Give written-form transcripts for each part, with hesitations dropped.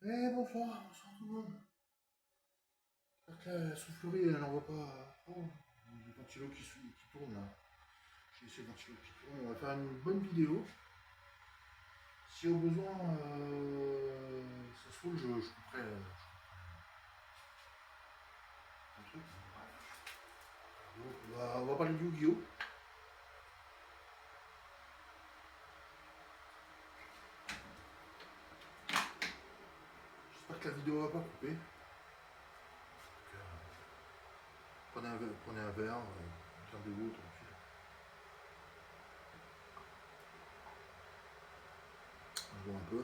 Bonsoir, bonsoir tout le monde. J'espère que la soufflerie, elle n'envoie pas. Oh, le ventilo qui tourne là. J'ai essayé le ventilo qui tourne. On va faire une bonne vidéo. Si au besoin, ça se trouve, je couperai un truc. Donc, on va parler de Yu-Gi-Oh! J'espère que la vidéo va pas couper. Donc, prenez un verre, servez-vous tranquille. On voit un peu.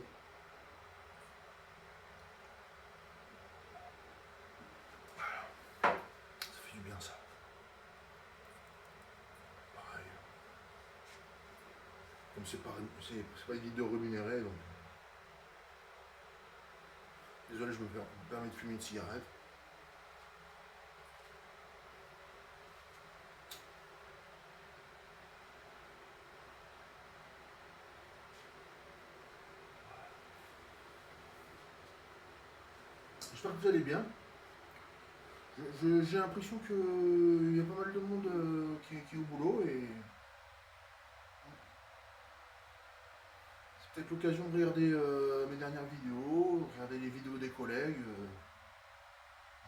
Ça fait du bien ça. Pareil. Comme c'est pas une vidéo rémunérée, donc. Désolé, je me permets de fumer une cigarette. J'espère que vous allez bien. J'ai l'impression qu'il y a pas mal de monde qui est au boulot et c'est peut-être l'occasion de regarder mes dernières vidéos, regarder les vidéos des collègues.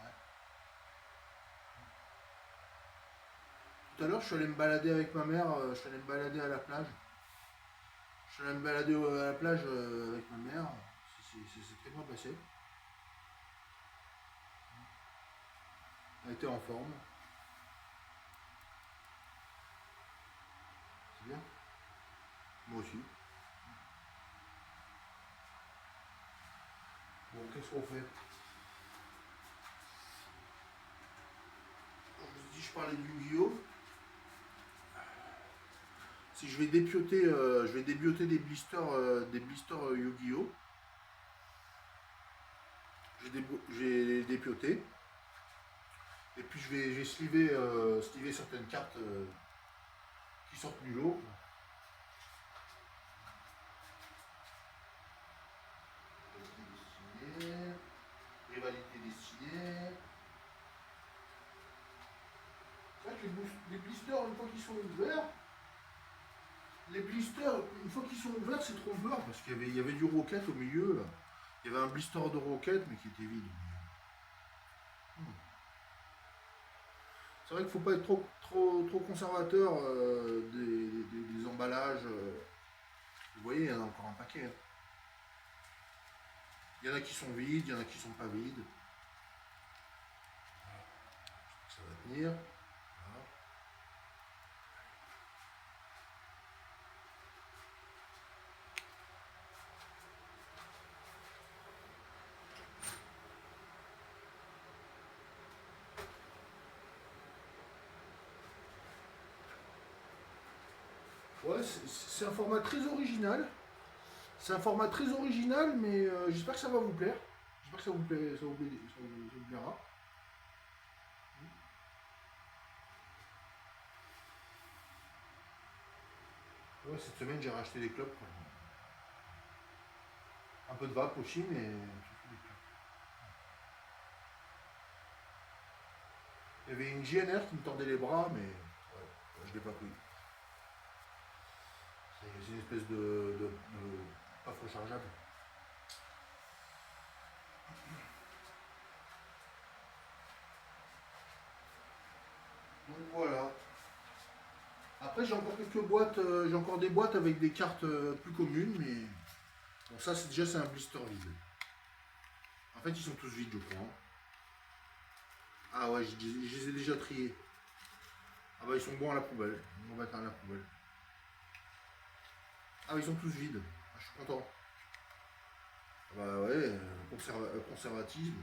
Ouais. Tout à l'heure, je suis allé me balader avec ma mère, je suis allé me balader à la plage. Je suis allé me balader à la plage avec ma mère. C'est très bien passé. Elle était en forme. C'est bien. Moi aussi. Bon, qu'est-ce qu'on fait? Je vous ai dit, je parlais de Yu-Gi-Oh! Si je vais débioter des blisters Yu-Gi-Oh! J'ai dépioté. Et puis je vais sliver certaines cartes qui sortent du lot. Destinée, rivalité destinée. C'est vrai que les blisters, une fois qu'ils sont ouverts, c'est trompeur parce qu'il y avait du roquette au milieu. Là. Il y avait un blister de roquette mais qui était vide. Hmm. C'est vrai qu'il ne faut pas être trop conservateur des emballages. Vous voyez, il y en a encore un paquet. Hein. Il y en a qui sont vides, il y en a qui sont pas vides. Ça va tenir. Voilà. Ouais, c'est un format très original. C'est un format très original, mais j'espère que ça va vous plaire. J'espère que ça vous plaira. Ouais, cette semaine, j'ai racheté des clubs. Quoi. Un peu de vape aussi, mais surtout des clubs. Il y avait une JNR qui me tordait les bras, mais ouais, je l'ai pas pris. C'est une espèce de pas rechargeable. Donc voilà. Après, j'ai encore quelques boîtes, j'ai encore des boîtes avec des cartes plus communes, mais bon, ça, c'est un blister vide. En fait, ils sont tous vides, je crois. Hein. Ah ouais, je les ai déjà triés. Ah bah, ils sont bons à la poubelle. On va mettre à la poubelle. Ah, ils sont tous vides. Ah, je suis content. Ah bah ouais, conservatisme.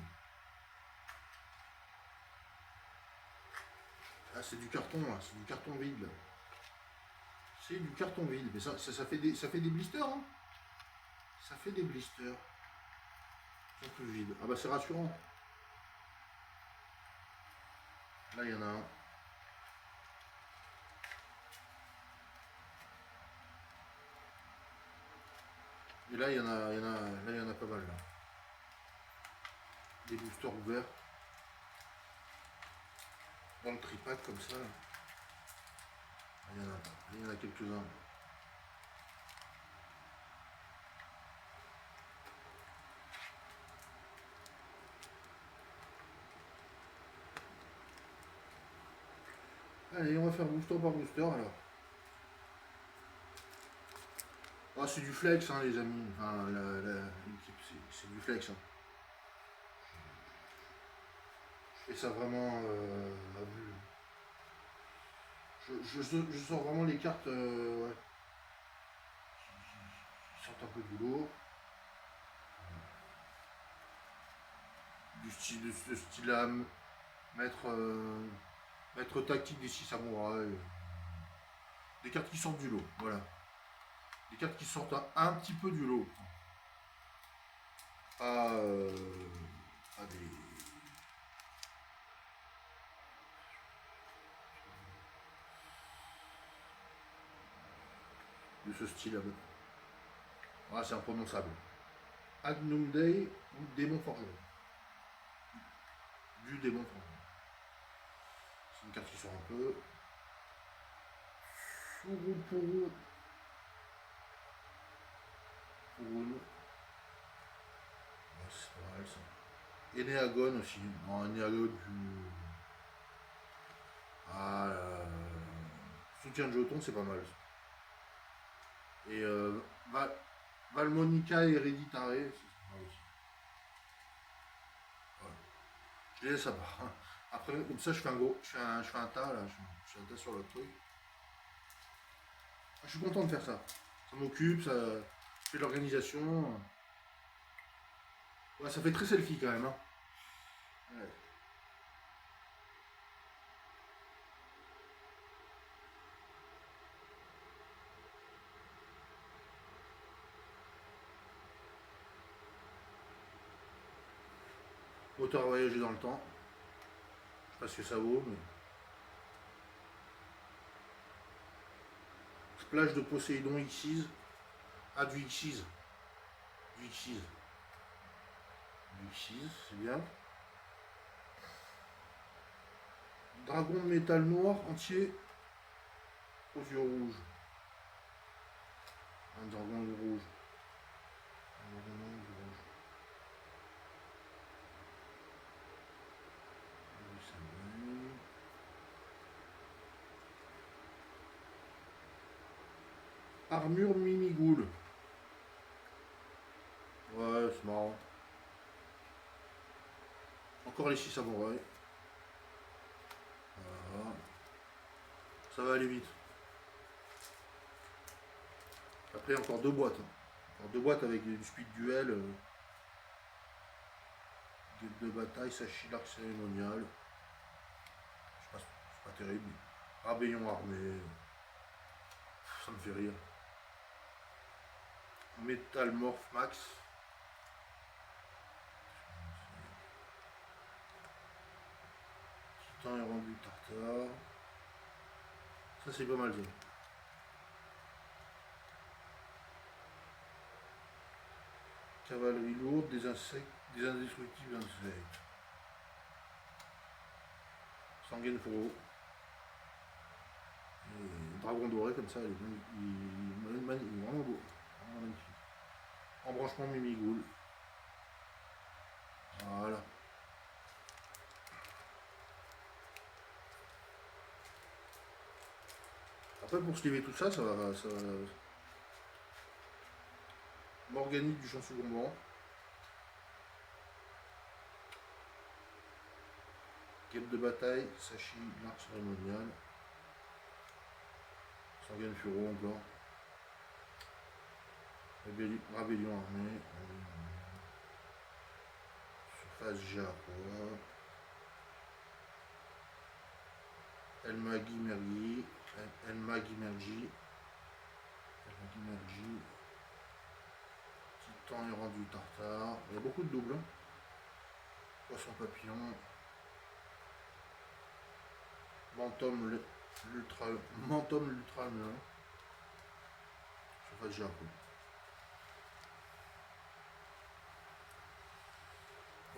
Ah, c'est du carton là, c'est du carton vide là. C'est du carton vide, mais ça fait des blisters, hein. Ça fait des blisters. Ils sont tous vides. Ah bah c'est rassurant. Là il y en a un. Et là il y en a pas mal là. des boosters ouverts dans le tripack comme ça. Il y en a quelques-uns. Allez, on va faire booster par booster alors. Ah, c'est du flex, hein, les amis. Enfin, l'équipe, c'est du flex. Hein. Je fais ça vraiment à vue. Je sors vraiment les cartes ouais, qui sortent un peu du lot. De style à mettre tactique des 6 samouraïs. Des cartes qui sortent du lot, voilà. Des cartes qui sortent un petit peu du lot. Pas des... de ce style-là. Ah, c'est imprononçable. Agnum Dei ou Démon Forgeron. Du Démon Forgeron. C'est une carte qui sort un peu. Surupuru. Purun. Ouais, c'est pas mal ça. Enéagon aussi. Non, Enéagon du... Ah, soutien de jeton, c'est pas mal. Et Valmonica Hereditare, c'est pas mal aussi. Voilà. Je les laisse à part. Après, comme ça, je fais un tas, là. Je fais un tas sur le truc. Je suis content de faire ça. Ça m'occupe, ça fait de l'organisation. Ouais, ça fait très selfie quand même. Hein. Ouais. Moteur à voyager dans le temps. Je sais pas ce que ça vaut, mais. Splash de Poséidon X6. Ah, du X6. Du X6. Du X6, c'est bien. Dragon de métal noir entier aux yeux rouges. Un dragon rouge. Un dragon rouge. Armure Mimigoul. Ouais, c'est marrant. Encore les 6 samouraïs. Voilà. Ça va aller vite. Après, encore 2 boîtes. Encore 2 boîtes avec du speed duel. Guide de bataille, Sachi l'arc cérémonial. C'est pas terrible. Rébellion armée. Ça me fait rire. Metal Morph Max. Titan est rendu tartare. Ça c'est pas mal ça. Cavalerie lourde, des insectes, des indestructibles insectes. Sanguine Furo. Dragon doré comme ça, il est vraiment beau. Vraiment magnifique. Embranchement Mimigoul. Voilà. Après pour se lever tout ça, ça va. M'organique du champ succombant. Quête de bataille, Sachi, l'arc cérémonial. Sanguine Furo encore. Rébellion armée. Surface Jarrois. El Magi Mergi. El Magi Mergi. Titan est rendu tartare. Il y a beaucoup de doubles. Poisson papillon. Mentum l'ultra humain. Surface Jarrois.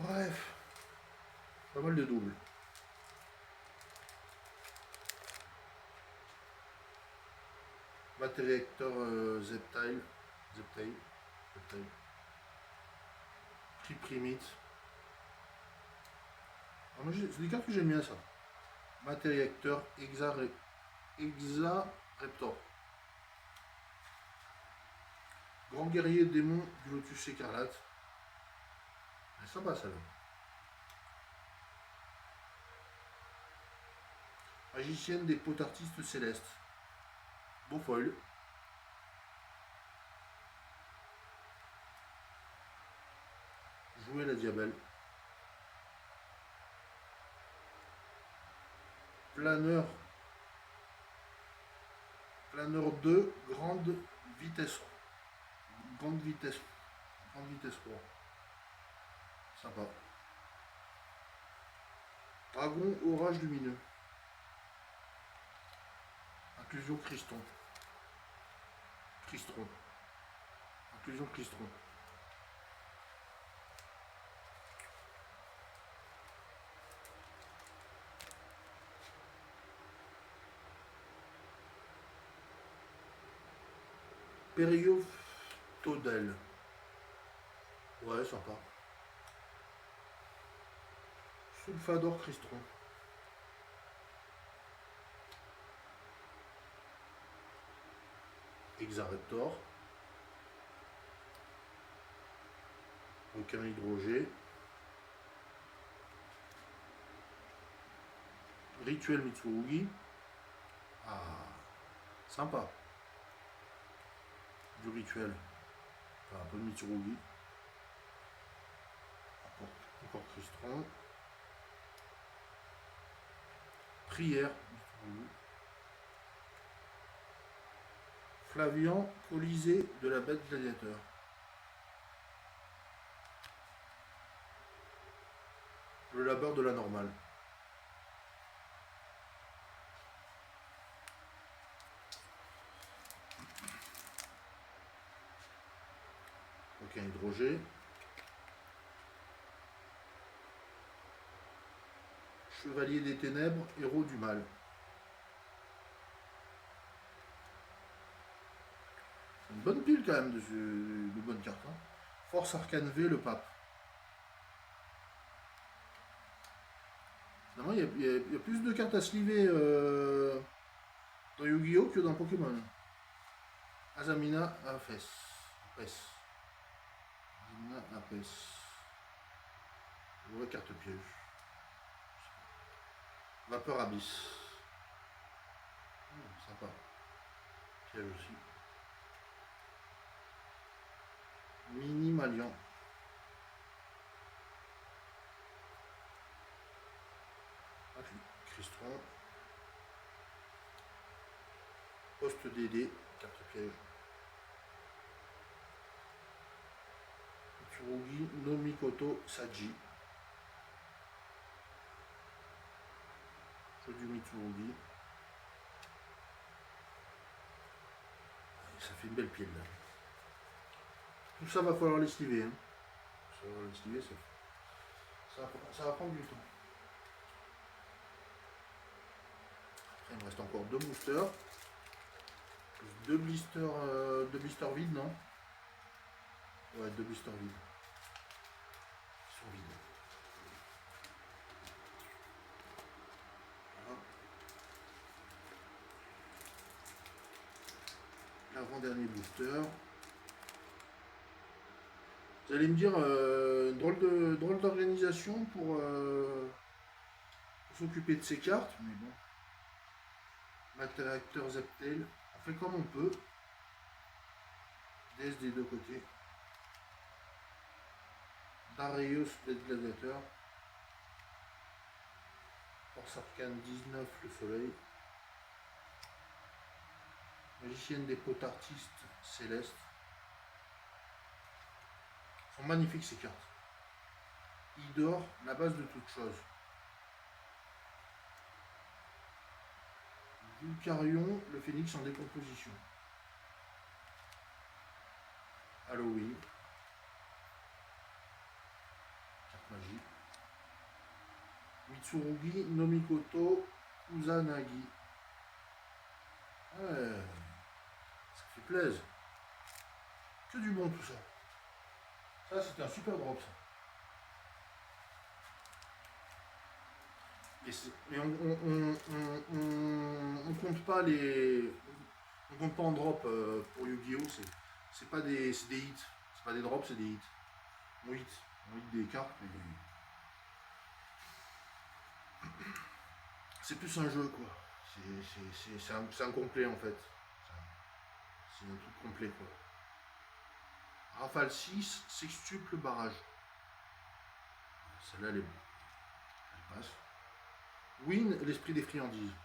Bref. Pas mal de doubles. Matériacteur Zeptile. Triprimite. Ah, c'est des cartes que j'aime bien ça. Matériacteur Exareptor. Grand guerrier démon du Lotus écarlate. C'est sympa ça là. Magicienne des potartistes célestes. Beau foil. Jouer la diabelle. Planeur 2, grande vitesse 3. Sympa. Dragon orage lumineux. Inclusion Cristron. Inclusion Cristron. Périoftodel. Ouais, sympa. Sulfador Cristron. Exareptor. Aucun hydrogé. Rituel Mitsurugi. Ah, sympa. Du rituel. Enfin, un peu de Mitsurugi. Encore Cristron. Prière. Flavian, Colisée de la bête gladiateur. Le labeur de la normale. Aucun hydrogé. Chevalier des ténèbres, héros du mal. Une bonne pile quand même de bonnes cartes. Hein. Force Arcane V, le pape. Finalement, il y a plus de cartes à sliver dans Yu-Gi-Oh que dans Pokémon. Azamina Apes. Azamina Apes. Vraie carte piège. Vapeur Abyss. Sympa. Piège aussi. Mini Malian. Cristron. Poste DD. Carte piège. Mitsurugi no Mikoto Saji. Jeu du Mitsurugi. Ça fait une belle pile là. Tout ça va falloir les sliver. Hein. Ça va les sliver, ça va prendre du temps. Après, il me reste encore 2 boosters. Plus 2 blisters vides, non? Ouais, 2 blisters vides. Ils sont vides. Voilà. L'avant-dernier booster. Vous allez me dire, drôle d'organisation pour s'occuper de ces cartes, mais bon. Matériacteur Zeptile, on fait comme on peut. DS des deux côtés. Darius, bête gladiateur. Force Arcane 19, le soleil. Magicienne des potartistes célestes. Sont magnifiques ces cartes. Idor, la base de toute chose. Vulcarion, le phénix en décomposition. Halloween. Carte magie. Mitsurugi no Mikoto Kusanagi. Ouais, ça fait plaisir. Que du bon tout ça. Ça c'était un super drop ça. Et on compte pas les. On compte pas en drop pour Yu-Gi-Oh! C'est pas des. C'est des hits. C'est pas des drops, c'est des hits. On hit. On hit des cartes, mais. C'est plus un jeu quoi. C'est un complet en fait. C'est un truc complet quoi. Rafale 6, sextuple barrage. Celle-là elle est bonne. Elle passe. Win, l'esprit des friandises.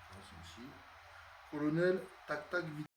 Ça, c'est aussi. Colonel, tac tac, vite.